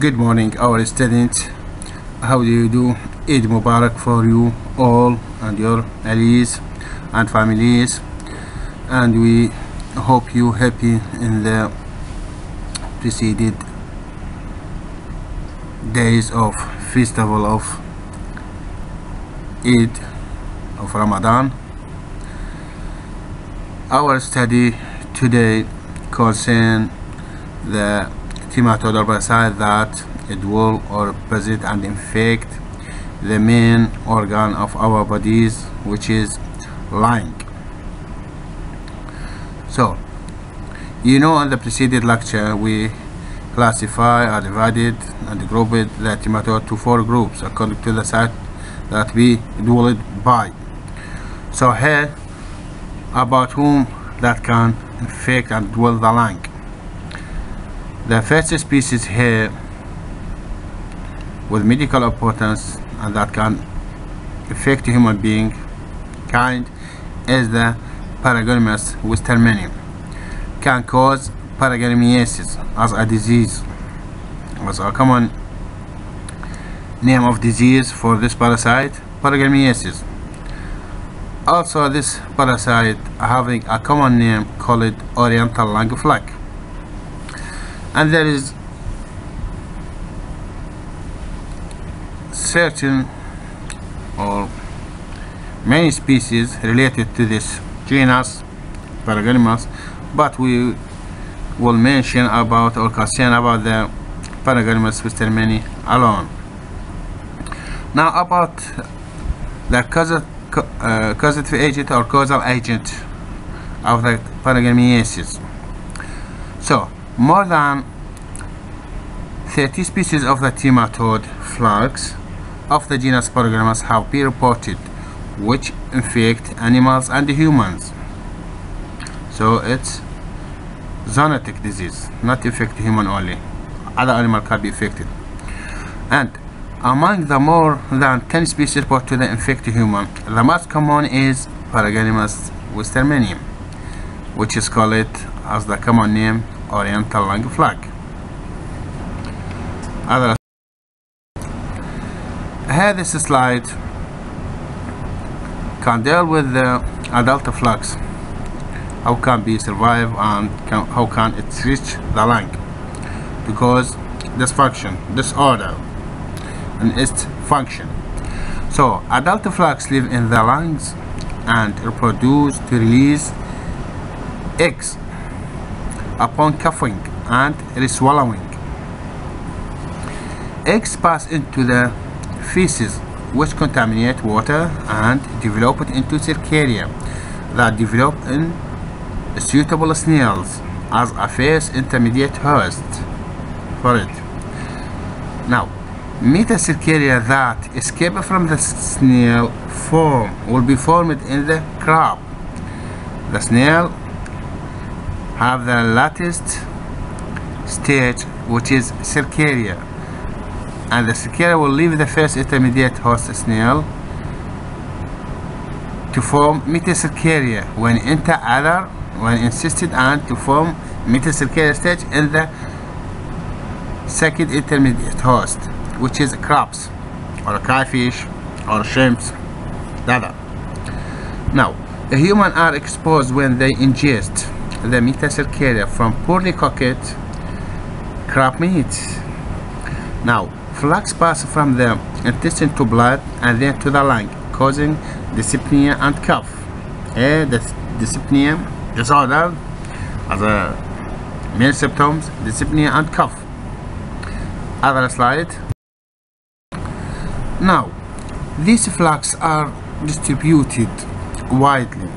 Good morning, our students. How do you do? Eid Mubarak for you all and your allies and families, and we hope you happy in the preceded days of festival of Eid of Ramadan. Our study today concerns the trematode or parasite that it will or present and infect the main organ of our bodies, which is lung. So, in the preceded lecture we classify or divided and grouped the trematode to 4 groups according to the site that we dwelled by. So here, about whom that can infect and dwell the lung. The first species here with medical importance and that can affect human being kind is the Paragonymous westermani. Can cause paragangliosis as a disease, as a common name of disease for this parasite, paragangliosis. Also, this parasite having a common name called oriental lung flag. And there is certain or many species related to this genus Paragonymous, but we will mention about or concern about the Paragonymous westermani alone. Now about the causative agent or causal agent of the paragangliosis. So more than 30 species of the trematode flags of the genus Paragonymous have been reported, which infect animals and humans. So it's zoonotic disease, not affect human only. Other animals can be affected. And among the more than 10 species reported to the infected human, the most common is Paragonymous westermani, which is called as the common name oriental lung flag. Here this slide can deal with the adult flags. How can be survive and how can it reach the lung? Because dysfunction, disorder in its function. So adult flags live in the lungs and reproduce to release eggs upon coughing and reswallowing. Eggs pass into the feces, which contaminate water and develop it into cercaria that develop in suitable snails as a first intermediate host for it. Now, metacercaria that escape from the snail form will be formed in the crab. The snail have the latest stage, which is cercaria, and the cercaria will leave the first intermediate host snail to form metacercaria when insisted and to form metacercaria stage in the second intermediate host, which is crabs or crayfish or shrimps. Now, the humans are exposed when they ingest the metacercaria from poorly cooked crab meat. Now, flags pass from the intestine to blood and then to the lung, causing dyspnea and cough. The dyspnea disorder as a main symptoms, dyspnea and cough. Other slide. Now, these flags are distributed widely.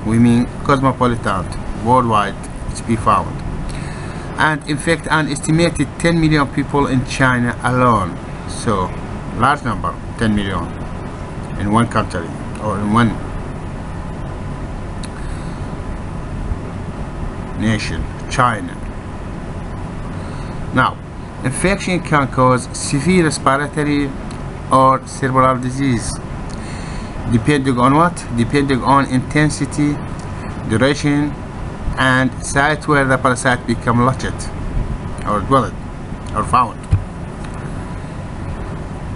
We mean cosmopolitan, worldwide to be found, and infect an estimated 10 million people in China alone. So large number, 10 million in one country or in one nation, China. Now, infection can cause severe respiratory or cerebral disease, depending on what? Depending on intensity, duration, and site where the parasite become lodged or dwelled or found.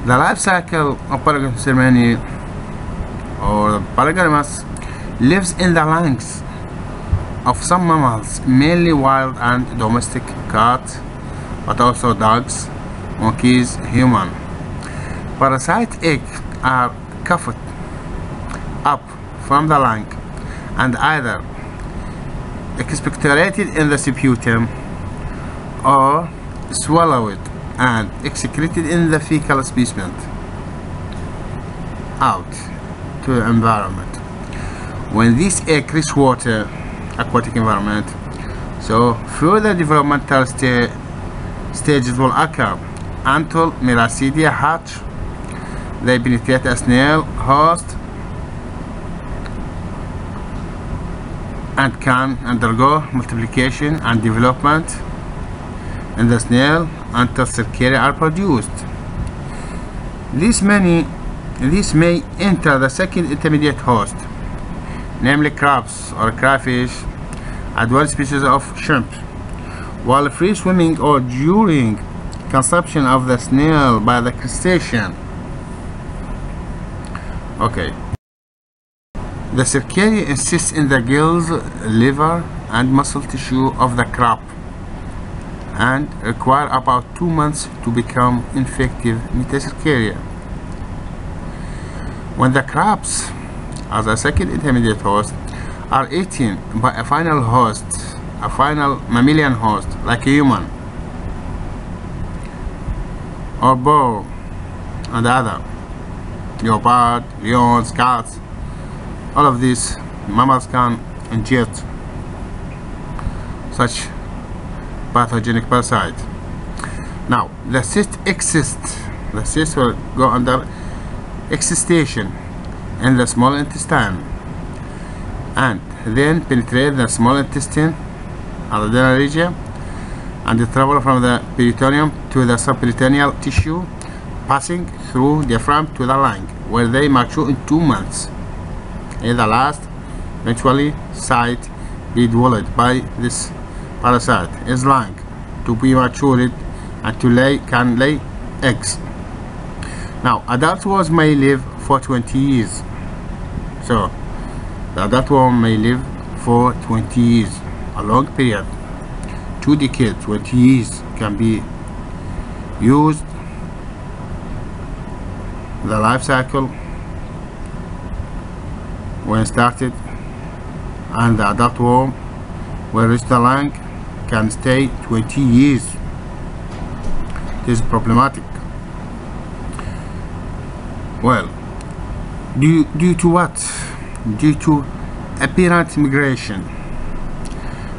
The life cycle of Paragonimus ceremony or Paragonimus lives in the lungs of some mammals, mainly wild and domestic cats, but also dogs, monkeys, human. Parasite eggs are coughed up from the lung and either expectorated in the sputum or swallowed and excreted in the fecal specimen out to the environment. When these eggs reach water, aquatic environment, so further developmental stages will occur until Meracidia hatch. They penetrate a snail host and can undergo multiplication and development in the snail until cercaria are produced. These may enter the second intermediate host, namely crabs or crayfish, and one species of shrimp, while free swimming or during consumption of the snail by the crustacean. Okay. The cercaria insists in the gills, liver, and muscle tissue of the crab and require about 2 months to become infective metacercaria. When the crabs, as a second intermediate host, are eaten by a final host, a final mammalian host like a human or boar and other leopard, lions, cats, all of these mammals can ingest such pathogenic parasite. Now the cyst exists. The cyst will go under excistation in the small intestine and then penetrate the small intestine and the duodenal region and travel from the peritoneum to the subperitoneal tissue, passing through diaphragm to the lung, where they mature in 2 months. In the last, eventually, site be dwelled by this parasite is lung to be matured and to can lay eggs. Now, adult worms may live for 20 years. So, the adult worm may live for 20 years, a long period. 2 decades, 20 years can be used. The life cycle when started, and the adult worm will reach the lung can stay 20 years. This is problematic. Well, due to what? Due to apparent migration,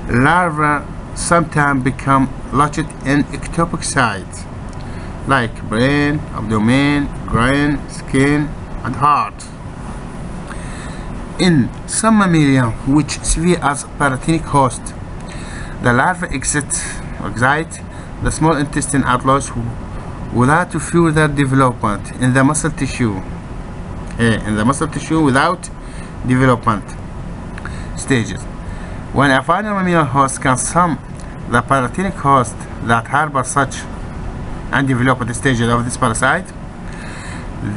larvae sometimes become lodged in ectopic sites like brain, abdomen, groin, skin, and heart. In some mammalian which serve as paratenic host, the larvae exit the small intestine at large without further development in the muscle tissue. Without development stages. When a final mammalian host can sum the paratenic host that harbor such and develop the stages of this parasite,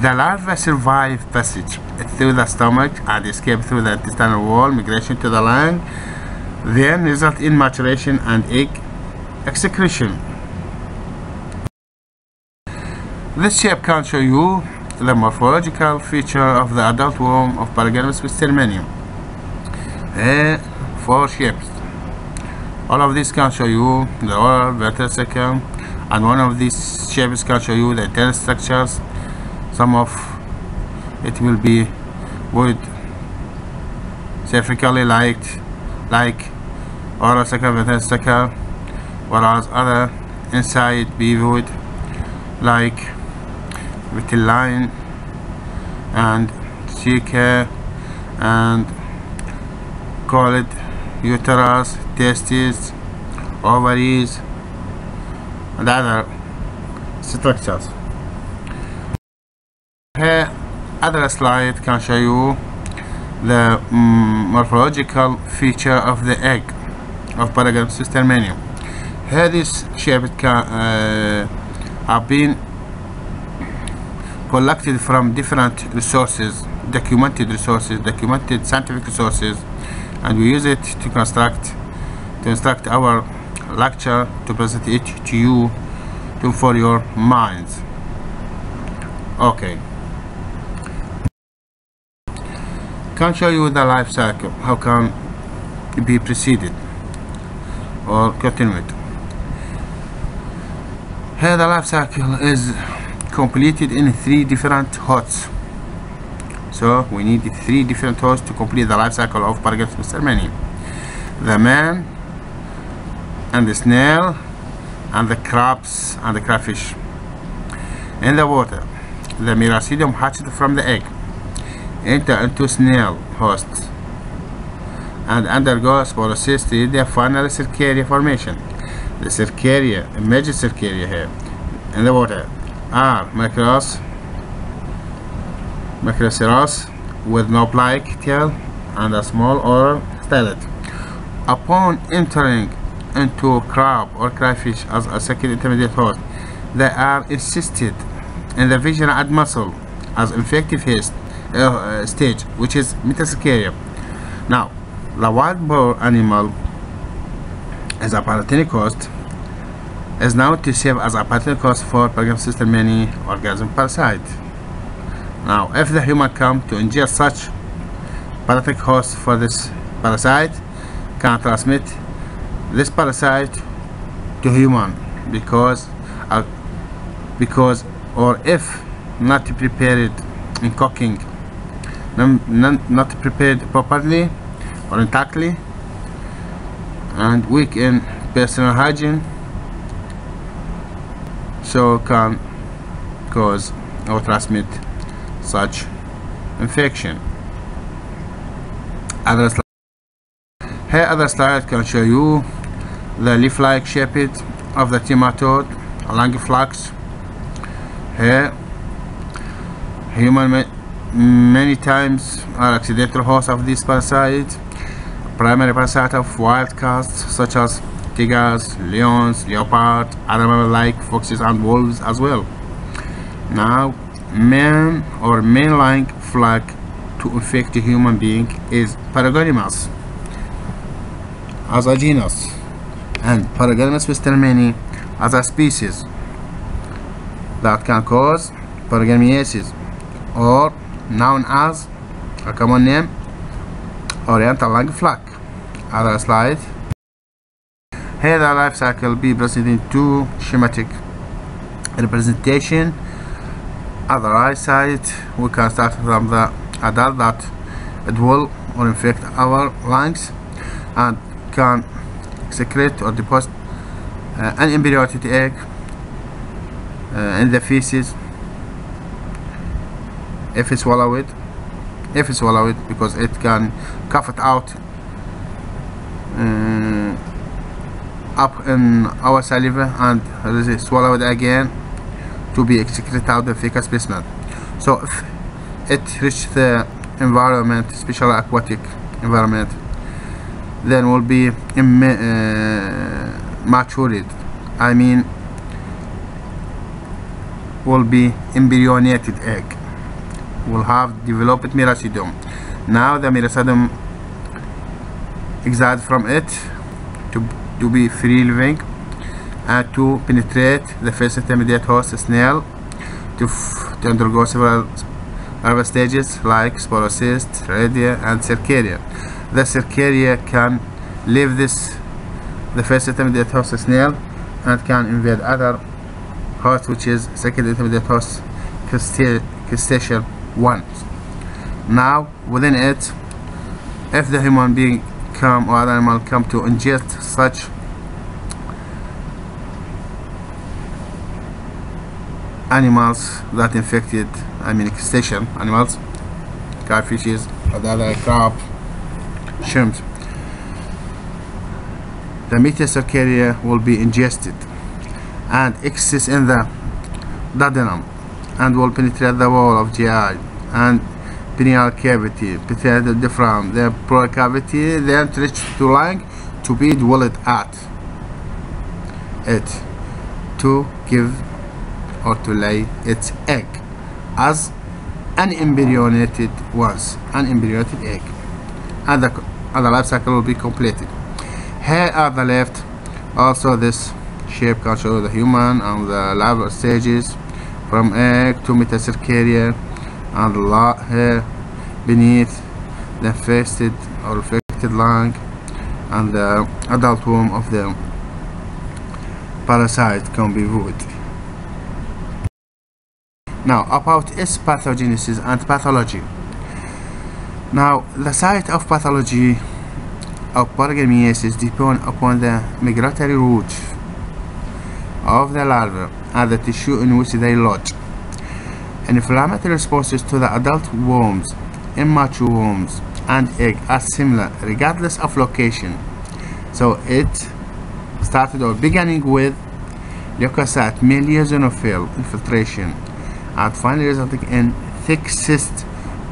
the larvae survive passage through the stomach and escape through the intestinal wall, migration to the lung, then result in maturation and egg excretion. This shape can show you the morphological feature of the adult worm of Paragonimus ceremonium. 4 shapes. All of these can show you the oral verticicle, and one of these shapes can show you the internal structures. Some of it will be void, cervically like oral sucker, verticicle, whereas other inside be void like vitelline and ceca and colid, uterus, testes, ovaries, and other structures. Here, other slide can show you the morphological feature of the egg of Paragonimus ceremonium. Here, this shape can have been collected from different resources, documented scientific resources, and we use it to instruct our lecture, to present it to you, for your minds. Okay, can show you the life cycle, how can it be preceded or continued. Here the life cycle is completed in 3 different hosts. So we need 3 different hosts to complete the life cycle of Paraganimous ceremony: the man and the snail and the crabs and the crayfish. In the water, the miracidium hatched from the egg enter into snail hosts and undergo sporocyst to their final cercaria formation. The cercaria, major cercaria here in the water, are microceros with no plique tail and a small oral stylet. Upon entering into crab or crayfish as a second intermediate host, they are insisted in the vision and muscle as infective stage, which is metacercaria. Now, the wild-boar animal is a paratenic host, is known to serve as a paratenic host for Paraganimous ceremony organism parasite. Now, if the human come to ingest such paratenic host for this parasite, can transmit this parasite to human because or if not prepared in cooking, not prepared properly or intactly, and weak in personal hygiene, so can cause or transmit such infection. Here other slide can show you the leaf-like shape of the nematode along flux. Here human many times are accidental hosts of this parasite, primary parasite of wild cats such as tigers, lions, leopard, animal like foxes and wolves as well. Now, man or man-like flag to infect a human being is Paraganimous as a genus and Paraganimous ceremony as a species that can cause paraganimiasis, or known as a common name Oriental lung flag. Other slide. Here the life cycle be presented in 2 schematic representation. At the right side, we can start from the adult that dwell or infect our lungs and can secrete or deposit an embryotic egg in the feces if it's swallowed, because it can cough it out up in our saliva and swallow it again to be excreted out the fecal specimen. So if it reaches the environment, especially aquatic environment, then will be matured, will be embryonated egg, will have developed miracidium. Now the miracidium excites from it to be free living and to penetrate the first intermediate host snail to undergo several larval stages like sporocyst, radia and cercaria. The cercaria can leave the first intermediate host snail and can invade other host, which is second intermediate host crustacean 1. Now within it, if the human being come or other animal come to ingest such animals that infected, crustacean animals, crayfishes, other crab, shrimps, the metacercaria will be ingested and exist in the duodenum and will penetrate the wall of GI and pineal cavity, penetrate the diaphragm, the pleural cavity, then reach to lung to be dwelled at it to give or to lay its egg. as unembryonated ones, unembryonated egg, and the life cycle will be completed. Here at the left, also this shape can show the human and the larval stages from egg to metacercaria, and here beneath the infested or affected lung and the adult womb of the parasite can be viewed. Now about its pathogenesis and pathology. Now the site of pathology of paragamiasis depends upon the migratory route of the larvae and the tissue in which they lodge. Inflammatory responses to the adult worms, immature worms, and egg are similar regardless of location. So it started or beginning with leukocyte eosinophil infiltration and finally resulting in thick cyst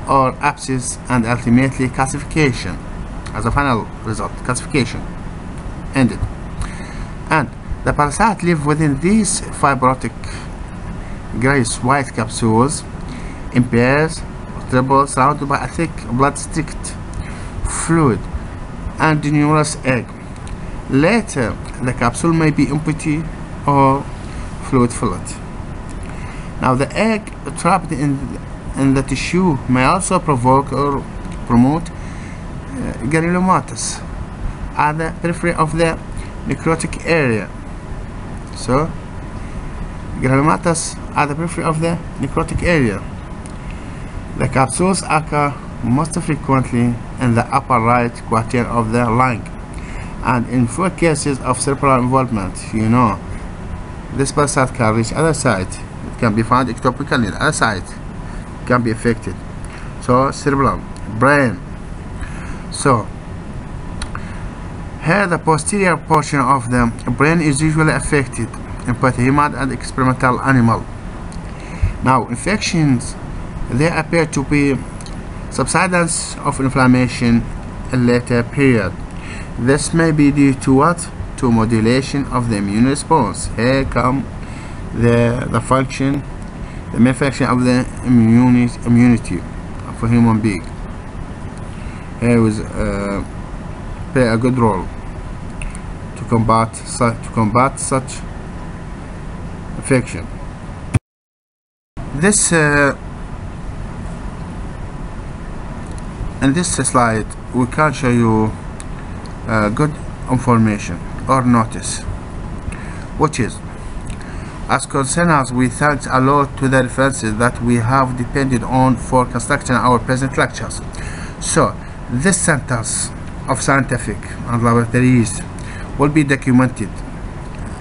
or abscess and ultimately calcification. As a final result, calcification ended. And the parasite live within these fibrotic grayish-white capsules in pairs or triples surrounded by a thick blood-streaked fluid and numerous egg. Later, the capsule may be empty or fluid-filled. Now, the egg trapped in the tissue may also provoke or promote granulomatous at the periphery of the necrotic area. So, granulomatous at the periphery of the necrotic area. The capsules occur most frequently in the upper right quadrant of the lung, and in few cases of cerebral involvement, this parasite can reach other site. It can be found ectopically in other site, can be affected. So cerebellum, brain. So here the posterior portion of the brain is usually affected in both human and experimental animal. Now infections, they appear to be subsidence of inflammation in later period. This may be due to what? To modulation of the immune response. Here come the function, the main function of the immunity of a human being. Here was play a good role to combat such infection. This in this slide we can show you good information or notice, which is, as concerners, we thank a lot to the references that we have depended on for constructing our present lectures. So this centers of scientific and laboratories will be documented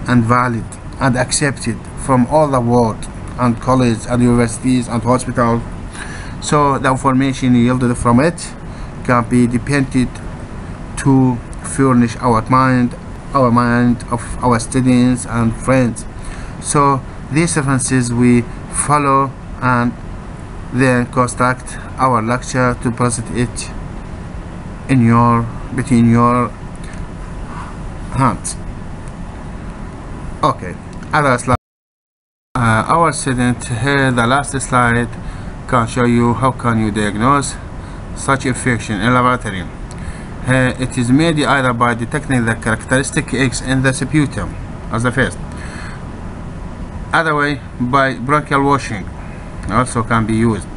and valid and accepted from all the world, and colleges and universities and hospitals. So the information yielded from it can be depended to furnish our mind of our students and friends. So these references we follow and then construct our lecture to present it in between your hands. Okay, other slide. Our student here, the last slide can show you how can you diagnose such infection in laboratory. It is made either by detecting the characteristic X in the sputum as the first. Other way, by bronchial washing also can be used.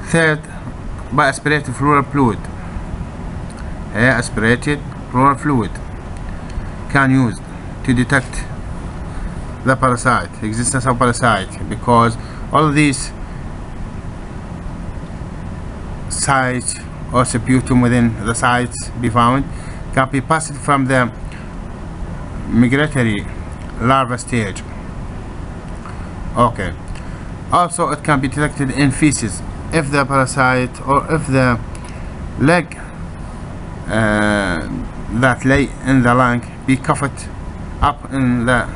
Third, by aspirated pleural fluid. Aspirated pleural fluid can use to detect the parasite, existence of parasite, because all of these sites or sputum within the sites be found can be passed from the migratory larva stage. Okay, also it can be detected in feces if the parasite or if the leg that lay in the lung be covered up in the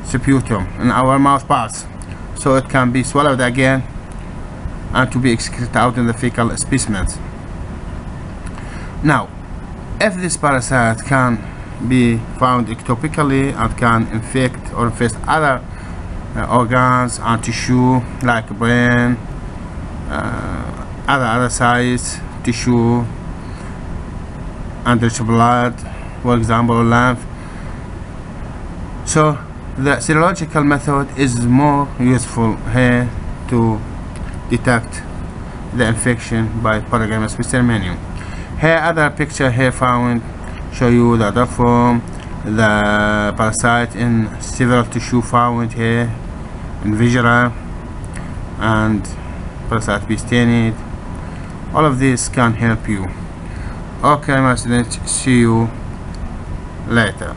sputum in our mouth parts, so it can be swallowed again and to be excreted out in the fecal specimens. Now, if this parasite can be found ectopically and can infect or infest other organs and tissue like brain, other size tissue, and rich blood, for example, lymph. So the serological method is more useful here to detect the infection by Pyoderma species. Here other picture here found show you the adult form, the parasite in several tissue found here in viscera, and parasite be stained. All of this can help you. Okay, my students, see you later.